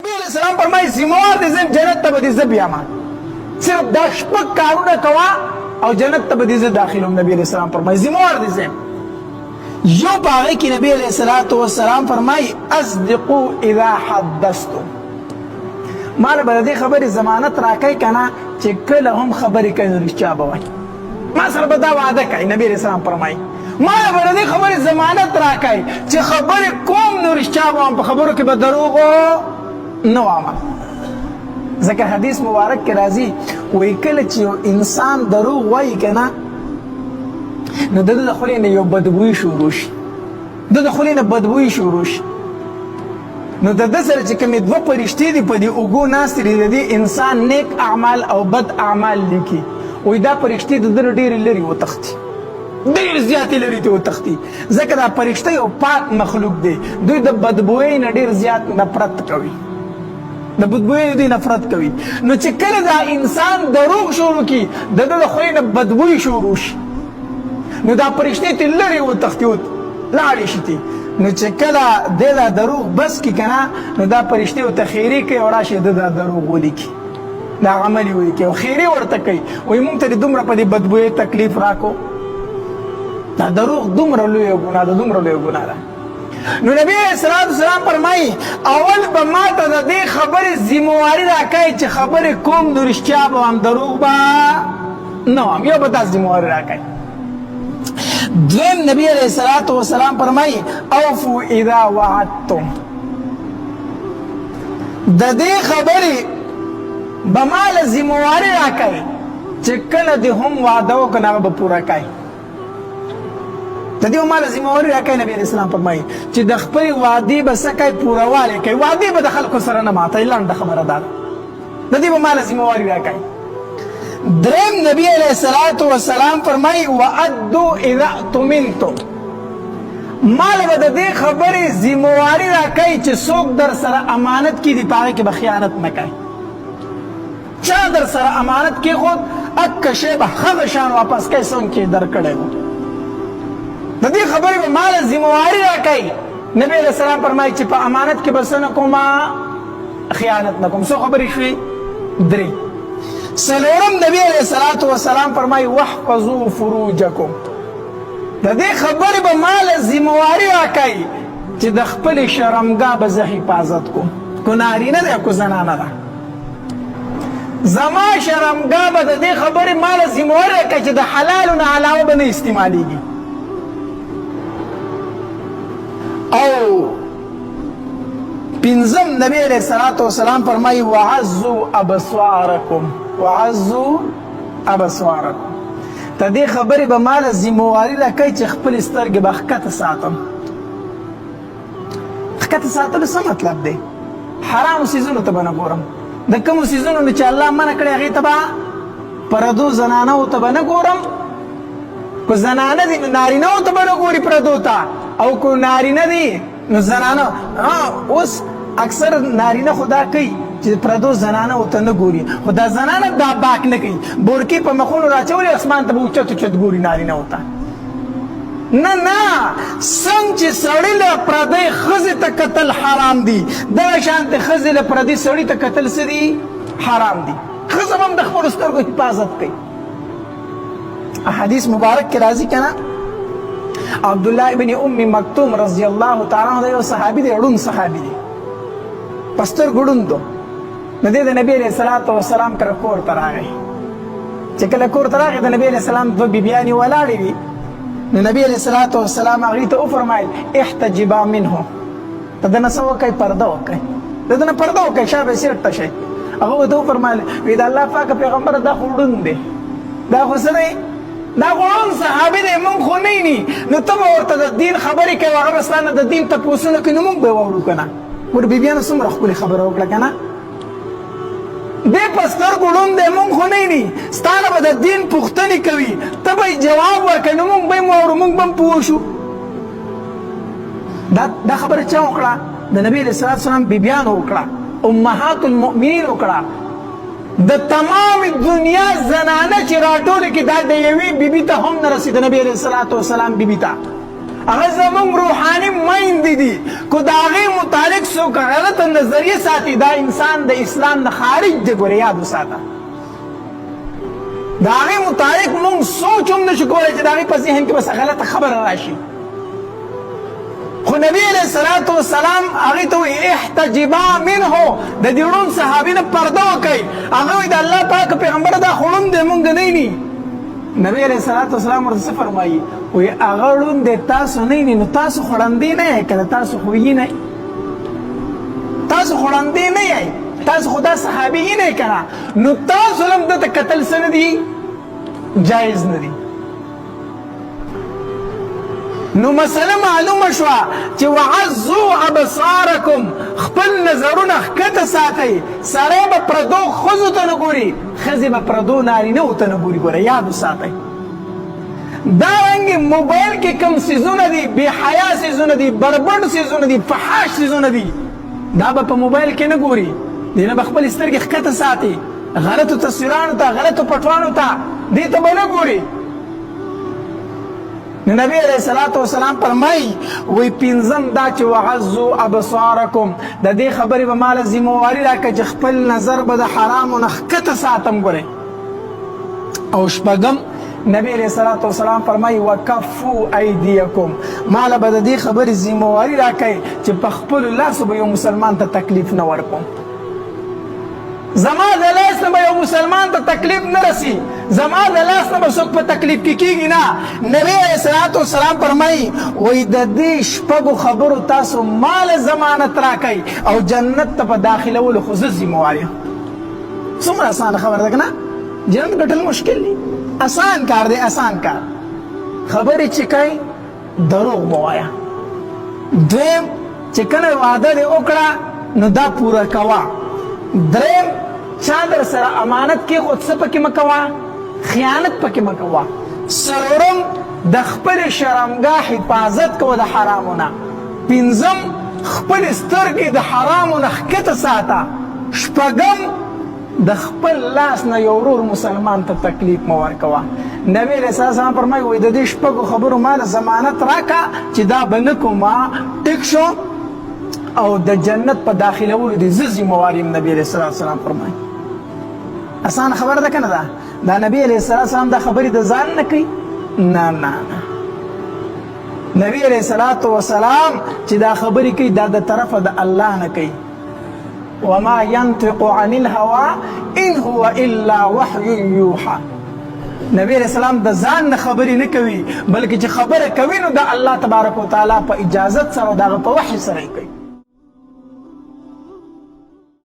نبی علیہ السلام فرمایي ذمہوار دې زم جنت ته به دې زه بیاما صرف دا شپږ کارونه کوه او جنت ته به دې زه داخلوم. نبی علیہ السلام فرمایي ذمہوار دې زم. یو په هغې کې نبی علیہ الصلوۃ والسلام فرمایي اصدقوا اذا حدثتم، ماله به د دې خبرې ضمانت راکوي که نه چې کله هم خبرې کوي نو رښتیا به وایي. ما سره به دا وعده کوي. نبی علیہ السلام فرمایي ماله به د دې خبرې ضمانت راکوي چې خبرې کوم نو رښتیا به وایم، په خبرو کې به دروغ نه وایم. ځکه حدیث مبارک کې راځي وایي کله چې یو انسان دروغ وایي که نه نو د ده د خولې نه یو بدبویي شروع شي، د د خولې نه بدبویي شروع شي. نو د ده سره چې کومې دوه فرشتې دي په دې اوږو ناستې دي د دې انسان نیک اعمال او بد اعمال لیکي، وایي دا فرشتې د ده نه ډېرې لرې وتښتي، ډېر زیاتې لرې ته وتښتي. ځکه دا فرشته یو پاک مخلوق دی، دوی د بدبویۍ نه ډېر زیات نفرت کوي، د بدبویۍ نه دوی نفرت کوي. نو چې کله دا انسان دروغ شروع کړي د ده د خولې نه بدبویي شروع شي نو دا فرشتې ترې لرې وتښتي لاړې شي تې. نو چې کله دی دا دروغ بس کړي که نه نو دا فرشتې ورته خیرې کوي او راشي د دا دروغ ولیکي، دا عمل یې ولیکي او خیرې ورته کوي، وایي موږ ته دې دومره په دې بدبویۍ تکلیف راکړو. دا دروغ دومره لویه ګناه ده، دومره لویه ګناه ده. نو نبی علیہ السلام فرمایي اول به ما ته د دې خبرې ذمہواري راکوي چې خبرې کوم نو رښتیا به وایم، دروغ به نه وایم. یو به دا ذمہواري راکوي. دویم نبی علیہ الصلوۃ والسلام فرمایي اوفوا اذا وعدتم، د دې خبرې به ما له ذمہواري راکوي چې کله دې هم وعده وکړه هغه به پوره کوي. د دې به ما له ذمہواري راکوي. نبی علیہ السلام فرمایي چې د خپلې وعدې به څه کوي پورهوالی کوي، وعدې به د خلکو سره نه ماتوي. لنډه خبره دا ده، د دې به ما له ذمہواري راکوي. دریم نبی علیہ الصلوۃ والسلام فرمایي وادوا اذا اؤتمنتم، مال به د دې خبرې ذمہواري راکوي چې څوک در سره امانت کړي په هغې کې به خیانت نه کوي. چا در سره امانت کېښود اکه شی به هغه شان واپس کوي څنګه چې درکړی و. د دې خبرې به ما له ذمہواري راکوي. نبی علیہ السلام فرمایي چې په امانت کې به څه نه کوم، خیانت نه کوم. څو خبرې شوې؟ درې. څلورم نبی علیہ الصلوۃ والسلام فرمایي واحفظوا فروجکم، د دې خبرې به ما له ذمہواري راکوي چې د خپلې شرمګاه به زه حفاظت کوم، کو نارینه ده کو زنانه ده. زما شرمګاه به د دې خبرې ما له ذمہواري راکوي چې د حلالو نه علاوه به نه استعمالیږي. او پنځم نبی علیہ الصلوۃ والسلام فرمایي وعزوا ابصارکم، وعزوا ابصارکم، ته دې خبرې به ما له ذمہواري راکوي چې خپلې سترګې به ښکته ساتم. ښکته ساتلو څه مطلب دی؟ حرامو څیزونو ته به نه ګورم، د کومو څیزونو نه چې الله منع کړی هغې ته به پردو زنانو ته به نه ګورم. که زنانه دي نو نارینهو ته به نه ګوري پردو ته، او که نارینه دي نو زنانه. اوس اکثر نارینه خو دا کوي چې پردو زنانه ته نه ګوري، خو دا زنانه دا باک نه کوي، بورکې په مخونو راچولي اسمان ته به اوچت اوچت ګوري نارینهو ته. نه نه، څنګه چې سړي له پردۍ ښځې ته کتل حرام دي دغه شانتې ښځې له پردي سړي ته کتل څه دي؟ حرام دي. ښځه هم د خپلو سترګو حفاظت کوي. حدیث مبارک کې راځي که نه عبدالله ابن ام مکتوم رضی الله تعالی عنہ یو صحابي دی، ړوند صحابي دی، په سترګو ړوند و. نو دی د نبي علیہ الصلوۃ والسلام کره کور ته راغی. چې کله کور ته راغی د نبي علیہ السلام دوه بیبیانې ولاړې وي. نو نبي علیہ الصلوۃ والسلام هغې ته وفرمایل احتجبا منه، د ده نه څه وکئ؟ پرده وکئ، د ده نه پرده وکئ، شا به سیټ ته شئ. هغه ورته وفرمایل وایي د الله پاکه پیغمبره دا خو ړوند دی، دا خو څه دی؟ دا خو ړوند صحابي دی، موږ خو نه یې نو ته به ورته د دین خبرې کوې، هغه به ستا نه د دین تپوسونه کوي، نو موږ به یې واورو که نه. ګوره بیبیانو څومره ښکلې خبره وکړه که نه. دی په سترګو ړوند دی، موږ خو نه یې ستا نه به د دین پوښتنې کوي، ته به یې جواب ورکړې، نو موږ به یې واورو، موږ به هم پوه شو. دا خبره چا وکړه؟ د نبي علیہ الصلوۃ والسلام بیبیانو وکړه، امهات المؤمنین وکړه. د تمام دنیا زنانه چې راټولې کې دا د یوې بیبي ته هم نه رسېده، نبي علیہ الصلوۃ والسلام بیبي ته. هغه زمونږ روحاني میندې دي. کو د هغې متعلق څوک غلطه نظریه ساتي دا انسان د اسلام نه خارج دی. ګورې یاد وساته د هغې متعلق مونږ سوچ هم نشو کولی چې د هغې په ذهن کې بس غلطه خبره راشي. خو نبی علیه الصلاة والسلام هغې ته وایي احتجبا منه، د دې ړوند صحابي نه پرده وکئ. هغه وایي د الله پاک پیغمبره دا خو ړوند دی مونږ نه ویني. نبی علیه الصلاة والسلام ورته څه فرمایي؟ وایي هغه ړوند دی تاسو نه ویني نو تاسو خو ړندې نه یئ که تاسو خو وینئ، تاسو خو ړندې نه یئ، تاسو خو دا صحابي نه یئ که نه، نو تاسو هم دته کتل څه نه دي جایز نه دي. نو مسله معلومه شوه چې وعزو ابصارکم، خپل نظرونه ښکته ساتئ. سړی به پردو ښځو ته نه ګوري، ښځې به پردو نارینهو ته نه ګوري. ګوره یاد وساتئ. دارنګې موبایل کې کوم څیزونه دي بې حیا څیزونه دي، بربنډ څیزونه دي، فحاش څیزونه دي، دا به په موبایل کې نه ګوري. دې نه به خپلې سترګې ښکته ساتي، غلطو تصویرانو ته غلطو پټوانو ته دې ته به نه ګوري. نو نبی علیہ الصلوۃ والسلام فرمایي وی پنځم دا چې وعزو ابصارکم، د دې خبرې به ماله ذمہواري راکړه چې خپل نظر به د حرامو نه ښکته ساتم. ګورئ او شپږم نبی علیہ الصلوۃ والسلام فرمایي وکفو ایدیکم، ماله به د دې خبرې ذمہواري راکړئ چې په خپلو لاسو به یو مسلمان ته تکلیف نه ورکوم. زما د لاس نه به یو مسلمان ته تکلیف نه رسی، زما د لاس نه به څوک په تکلیف کې کېږي نه. نبی علیه الصلاة والسلام فرمایي وایي د دې شپږو خبرو تاسو مال ضمانت راکئ او جنت ته په داخلولو خو زه ذمہوار یم. څومره اسانه خبره ده که نه؟ جنت ګټل مشکل دی، اسان کار دی، اسان کار. خبرې چې کوئ دروغ مه وایه. دویم چې کله وعده دې وکړه نو دا پوره کوه. دریم چا در سره امانت کې خود څه پکې مه کوه، خیانت پکې مه کوه. څلورم د خپلې شرمګاه حفاظت کوه د حرامو نه. پنځم خپلې سترګې د حرامو نه ښکته ساته. شپږم د خپل لاس نه یو ورور مسلمان ته تکلیف مه ورکوه. نبی علیه السلام فرمایي وایي د دې شپږو خبرو ماله ضمانت راکړه چې دا به نه کومه. ټیک شو او د جنت په داخلولو دې زه ذمہوار یم. نبی علیه السلام فرمایي اسانه خبره ده که نه ده؟ دا نبی علیه السلام دا خبرې د ځان نه کوي، نه نه نه. نبی علیه السلام چې دا خبرې کوي دا د طرفه د الله نه کوي. وما ينطق عن الهوى ان هو الا وحي يوحى. نبی علیہ السلام د ځان نه خبرې نه کوي بلکې چې خبره کوي نو د الله تبارک وتعالی په اجازت سره دغه په وحي سره کوي.